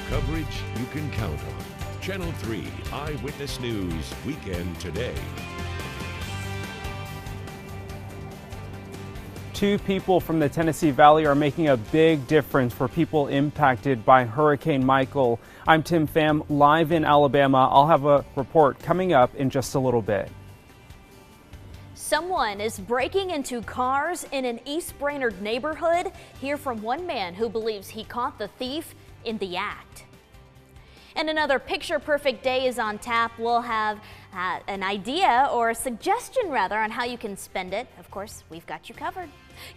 Coverage you can count on. Channel 3 Eyewitness News Weekend Today. Two people from the Tennessee Valley are making a big difference for people impacted by Hurricane Michael. I'm Tim Pham, live in Alabama. I'll have a report coming up in just a little bit. Someone is breaking into cars in an East Brainerd neighborhood. Hear from one man who believes he caught the thief in the act. And another picture-perfect day is on tap. We'll have an idea or a suggestion rather on how you can spend it. Of course, we've got you covered.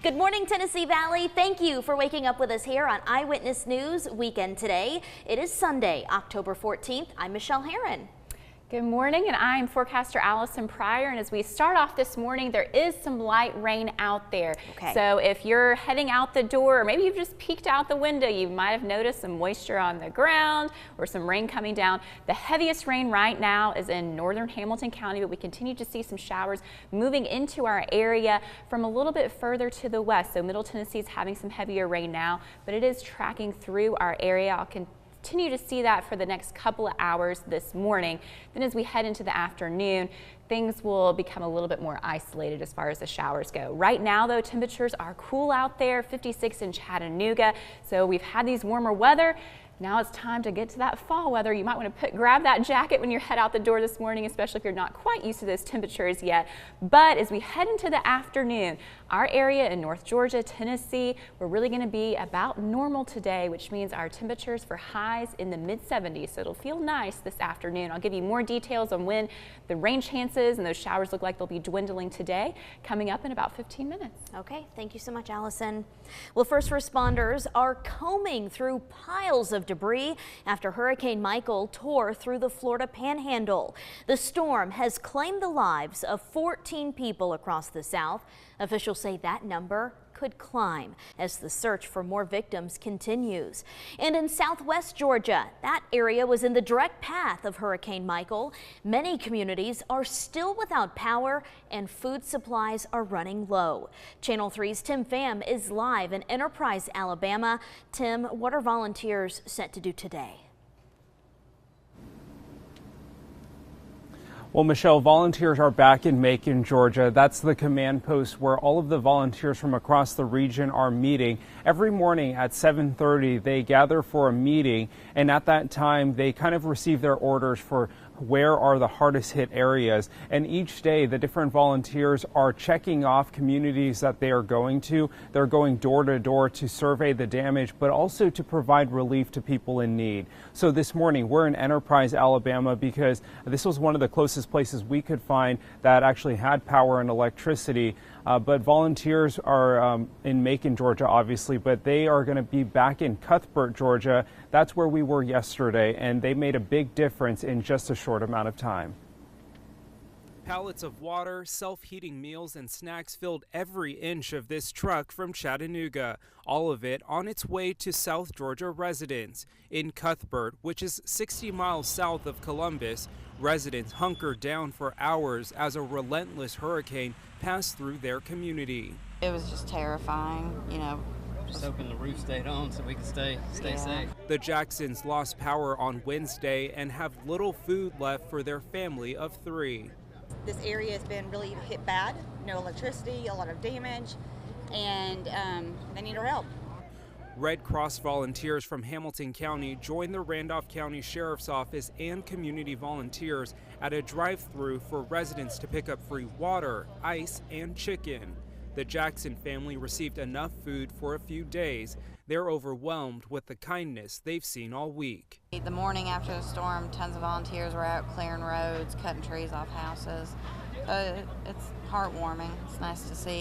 Good morning, Tennessee Valley. Thank you for waking up with us here on Eyewitness News Weekend Today. It is Sunday, October 14th. I'm Michelle Herron. Good morning, and I'm forecaster Allison Pryor, and as we start off this morning, there is some light rain out there. Okay. So if you're heading out the door, or maybe you've just peeked out the window, you might have noticed some moisture on the ground or some rain coming down. The heaviest rain right now is in northern Hamilton County, but we continue to see some showers moving into our area from a little bit further to the west. So Middle Tennessee is having some heavier rain now, but it is tracking through our area. I'll continue to see that for the next couple of hours this morning. Then as we head into the afternoon, things will become a little bit more isolated as far as the showers go. Right now though, temperatures are cool out there, 56 in Chattanooga. So we've had these warmer weather. Now it's time to get to that fall weather. You might want to grab that jacket when you head out the door this morning, especially if you're not quite used to those temperatures yet. But as we head into the afternoon, our area in North Georgia, Tennessee, we're really going to be about normal today, which means our temperatures for highs in the mid-70s. So it'll feel nice this afternoon. I'll give you more details on when the rain chances and those showers look like they'll be dwindling today, coming up in about 15 minutes. Okay, thank you so much, Allison. Well, first responders are combing through piles of debris after Hurricane Michael tore through the Florida Panhandle. The storm has claimed the lives of 14 people across the South. Officials say that number could climb as the search for more victims continues. And in southwest Georgia, that area was in the direct path of Hurricane Michael. Many communities are still without power and food supplies are running low. Channel 3's Tim Pham is live in Enterprise, Alabama. Tim, what are volunteers set to do today? Well, Michelle, volunteers are back in Macon, Georgia. That's the command post where all of the volunteers from across the region are meeting. Every morning at 7:30, they gather for a meeting, and at that time, they kind of receive their orders for where are the hardest hit areas. And each day, the different volunteers are checking off communities that they are going to. They're going door to door to survey the damage, but also to provide relief to people in need. So this morning, we're in Enterprise, Alabama, because this was one of the closest places we could find that actually had power and electricity. But volunteers are in Macon, Georgia, obviously, but they are going to be back in Cuthbert, Georgia. That's where we were yesterday, and they made a big difference in just a short amount of time. Pallets of water, self-heating meals, and snacks filled every inch of this truck from Chattanooga, all of it on its way to South Georgia residents. In Cuthbert, which is 60 miles south of Columbus, residents hunkered down for hours as a relentless hurricane passed through their community. It was just terrifying, you know. Just hoping the roof stayed on so we could stay safe. The Jacksons lost power on Wednesday and have little food left for their family of 3. This area has been really hit bad, no electricity, a lot of damage, and they need our help. Red Cross volunteers from Hamilton County joined the Randolph County Sheriff's Office and community volunteers at a drive-through for residents to pick up free water, ice, and chicken. The Jackson family received enough food for a few days. They're overwhelmed with the kindness they've seen all week. The morning after the storm, tons of volunteers were out clearing roads, cutting trees off houses. So it's heartwarming. It's nice to see.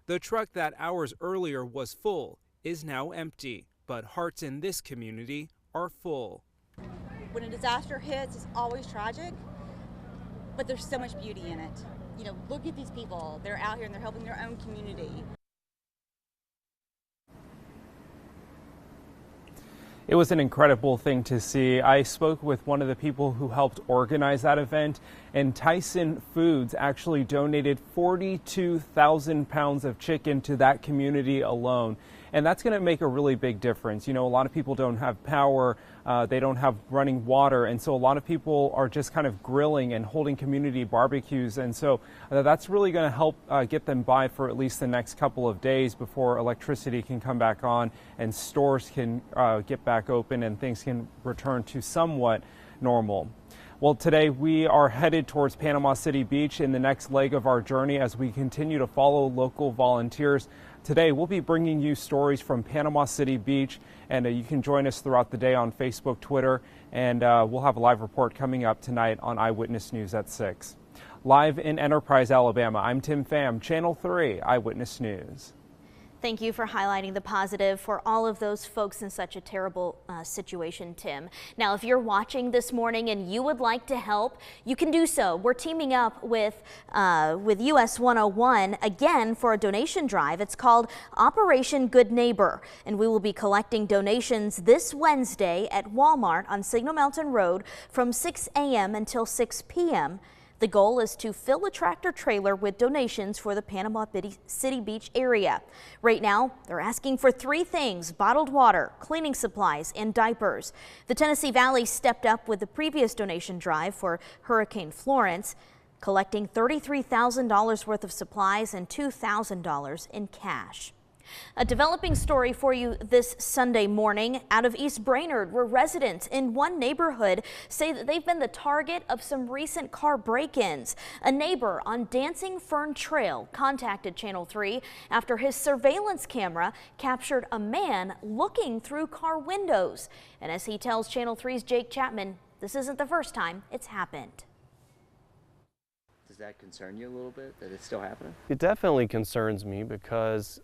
The truck that hours earlier was full is now empty, but hearts in this community are full. When a disaster hits, it's always tragic, but there's so much beauty in it. You know, look at these people. They're out here and they're helping their own community. It was an incredible thing to see. I spoke with one of the people who helped organize that event, And Tyson Foods actually donated 42,000 pounds of chicken to that community alone. And that's going to make a really big difference. You know, a lot of people don't have power, they don't have running water, and so a lot of people are just kind of grilling and holding community barbecues. And so that's really going to help get them by for at least the next couple of days before electricity can come back on and stores can get back open and things can return to somewhat normal. Well, today we are headed towards Panama City Beach in the next leg of our journey as we continue to follow local volunteers. Today we'll be bringing you stories from Panama City Beach, and you can join us throughout the day on Facebook, Twitter, and we'll have a live report coming up tonight on Eyewitness News at 6. Live in Enterprise, Alabama, I'm Tim Pham, Channel 3 Eyewitness News. Thank you for highlighting the positive for all of those folks in such a terrible situation, Tim. Now, if you're watching this morning and you would like to help, you can do so. We're teaming up with US 101 again for a donation drive. It's called Operation Good Neighbor, and we will be collecting donations this Wednesday at Walmart on Signal Mountain Road from 6 a.m. until 6 p.m. The goal is to fill a tractor trailer with donations for the Panama City Beach area. Right now, they're asking for 3 things: bottled water, cleaning supplies, and diapers. The Tennessee Valley stepped up with the previous donation drive for Hurricane Florence, collecting $33,000 worth of supplies and $2,000 in cash. A developing story for you this Sunday morning out of East Brainerd, where residents in one neighborhood say that they've been the target of some recent car break-ins. A neighbor on Dancing Fern Trail contacted Channel 3 after his surveillance camera captured a man looking through car windows. And as he tells Channel 3's Jake Chapman, this isn't the first time it's happened. Does that concern you a little bit, that it's still happening? It definitely concerns me because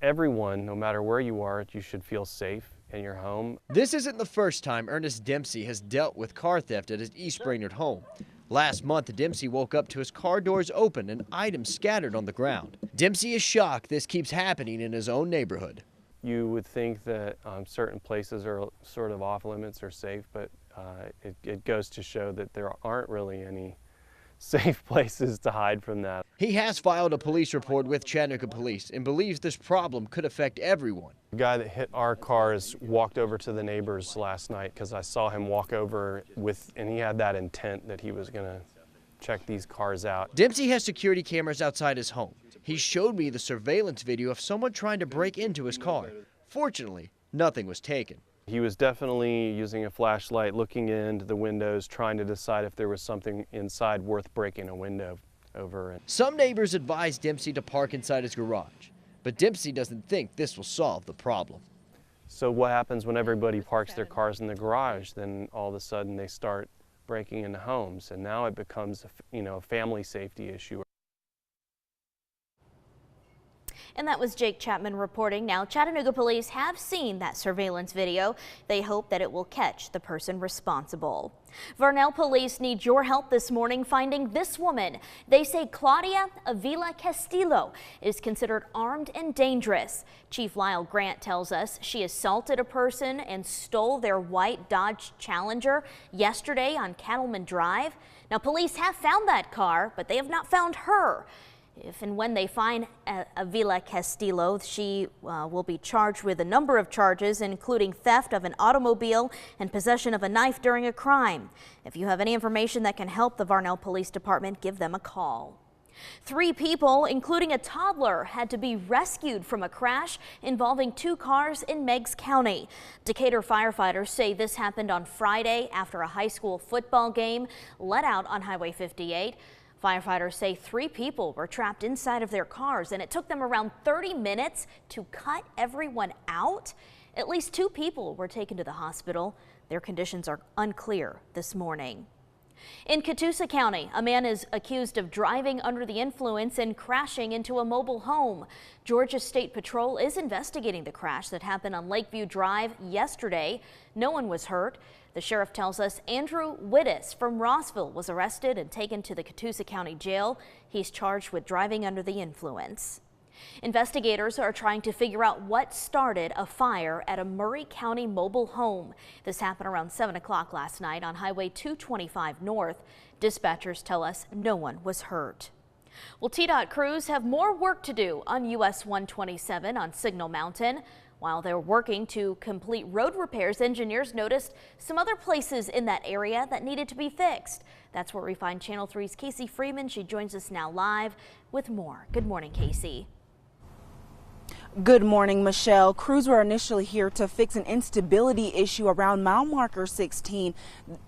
everyone, no matter where you are, you should feel safe in your home. This isn't the first time Ernest Dempsey has dealt with car theft at his East Brainerd home. Last month, Dempsey woke up to his car doors open and items scattered on the ground. Dempsey is shocked this keeps happening in his own neighborhood. You would think that certain places are sort of off limits or safe, but it goes to show that there aren't really any safe places to hide from that. He has filed a police report with Chattanooga Police and believes this problem could affect everyone. The guy that hit our cars walked over to the neighbors last night because I saw him walk over and he had that intent that he was going to check these cars out. Dempsey has security cameras outside his home. He showed me the surveillance video of someone trying to break into his car. Fortunately, nothing was taken. He was definitely using a flashlight, looking into the windows, trying to decide if there was something inside worth breaking a window over. Some neighbors advise Dempsey to park inside his garage, but Dempsey doesn't think this will solve the problem. So what happens when everybody parks their cars in the garage? Then all of a sudden they start breaking into homes, and now it becomes a family safety issue. And that was Jake Chapman reporting. Now, Chattanooga police have seen that surveillance video. They hope that it will catch the person responsible. Vernell police need your help this morning finding this woman. They say Claudia Avila Castillo is considered armed and dangerous. Chief Lyle Grant tells us she assaulted a person and stole their white Dodge Challenger yesterday on Cattleman Drive. Now, police have found that car, but they have not found her. If and when they find Avila Castillo, she will be charged with a number of charges, including theft of an automobile and possession of a knife during a crime. If you have any information that can help the Varnell Police Department, give them a call. 3 people, including a toddler, had to be rescued from a crash involving 2 cars in Meigs County. Decatur firefighters say this happened on Friday after a high school football game let out on Highway 58. Firefighters say 3 people were trapped inside of their cars, and it took them around 30 minutes to cut everyone out. At least 2 people were taken to the hospital. Their conditions are unclear this morning. In Catoosa County, a man is accused of driving under the influence and crashing into a mobile home. Georgia State Patrol is investigating the crash that happened on Lakeview Drive yesterday. No one was hurt. The sheriff tells us Andrew Wittes from Rossville was arrested and taken to the Catoosa County Jail. He's charged with driving under the influence. Investigators are trying to figure out what started a fire at a Murray County mobile home. This happened around 7 o'clock last night on Highway 225 North. Dispatchers tell us no one was hurt. Well, TDOT crews have more work to do on US 127 on Signal Mountain. While they're working to complete road repairs, engineers noticed some other places in that area that needed to be fixed. That's where we find Channel 3's Casey Freeman. She joins us now live with more. Good morning, Casey. Good morning, Michelle. Crews were initially here to fix an instability issue around mile marker 16.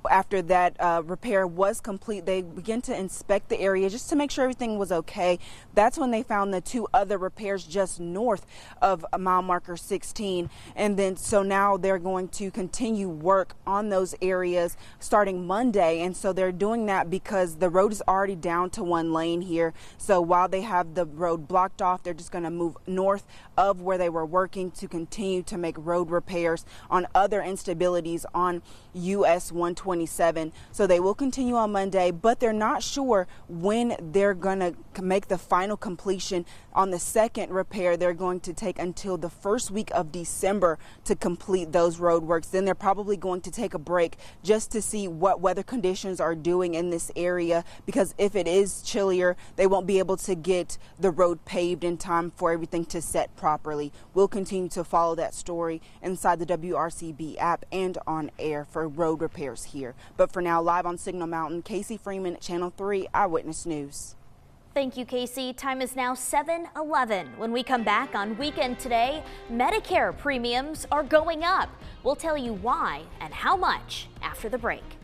After that repair was complete, they began to inspect the area just to make sure everything was okay. That's when they found the two other repairs just north of mile marker 16. And then so now they're going to continue work on those areas starting Monday. And so they're doing that because the road is already down to one lane here. So while they have the road blocked off, they're just going to move north of where they were working to continue to make road repairs on other instabilities on US 127. So they will continue on Monday, but they're not sure when they're going to make the final completion on the second repair. They're going to take until the first week of December to complete those road works. Then they're probably going to take a break just to see what weather conditions are doing in this area, because if it is chillier, they won't be able to get the road paved in time for everything to set properly. We'll continue to follow that story inside the WRCB app and on air for road repairs here. But for now, live on Signal Mountain, Casey Freeman, Channel 3 Eyewitness News. Thank you, Casey. Time is now 7:11. When we come back on Weekend Today, Medicare premiums are going up. We'll tell you why and how much after the break.